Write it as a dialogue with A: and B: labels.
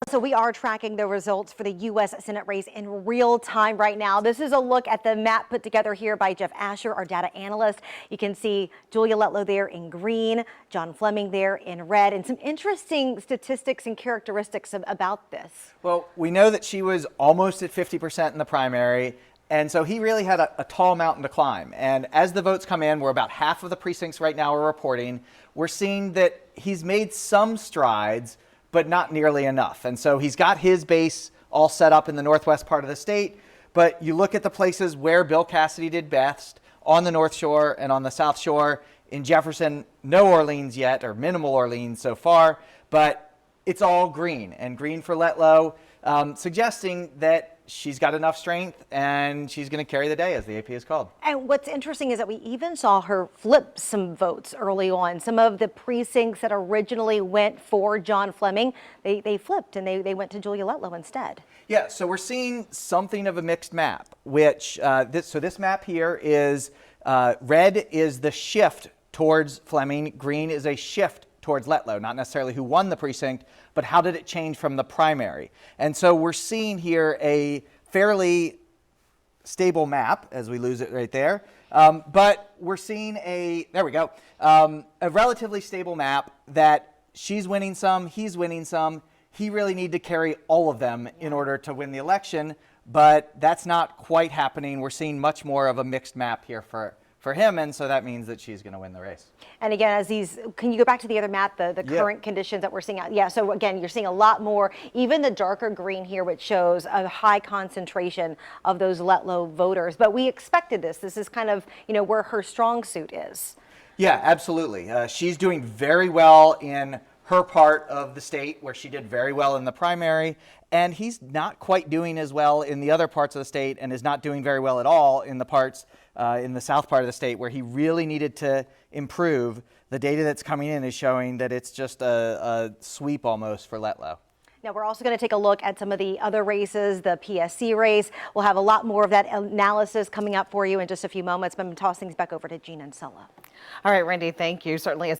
A: So we are tracking the results for the U.S. Senate race in real time right now. This is a look at the map put together here by Jeff Asher, our data analyst. You can see Julia Letlow there in green, John Fleming there in red, and some interesting statistics and characteristics about this.
B: Well, we know that she was almost at 50% in the primary. And so he really had a tall mountain to climb. And as the votes come in, we're about half of the precincts right now are reporting. We're seeing that he's made some strides, but not nearly enough. And so he's got his base all set up in the northwest part of the state. But you look at the places where Bill Cassidy did best, on the North Shore and on the South Shore. In Jefferson, no Orleans yet, or minimal Orleans so far, but it's all green. And green for Letlow, suggesting that she's got enough strength and she's going to carry the day, as the AP is called.
A: And what's interesting is that we even saw her flip some votes early on. Some of the precincts that originally went for John Fleming, they flipped and they went to Julia Letlow instead.
B: Yeah, so we're seeing something of a mixed map, which this map here is red is the shift towards Fleming, green is a shift towards Letlow, not necessarily who won the precinct, but how did it change from the primary. And so we're seeing here a fairly stable map, as we lose it right there, but we're seeing a relatively stable map that she's winning some, he's winning some. He really need to carry all of them in order to win the election, but that's not quite happening. We're seeing much more of a mixed map here for him, and so that means that she's going to win the race.
A: And again, can you go back to the other map, the current conditions that we're seeing out? Yeah, so again, you're seeing a lot more, even the darker green here, which shows a high concentration of those Letlow voters. But we expected this. This is kind of, where her strong suit is.
B: Yeah, absolutely. She's doing very well in her part of the state, where she did very well in the primary, and he's not quite doing as well in the other parts of the state, and is not doing very well at all in the parts in the south part of the state where he really needed to improve. The data that's coming in is showing that it's just a sweep almost for Letlow.
A: Now, we're also going to take a look at some of the other races, the PSC race. We'll have a lot more of that analysis coming up for you in just a few moments, but I'm going to toss things back over to Gina and Sella.
C: All right, Randy, thank you. Certainly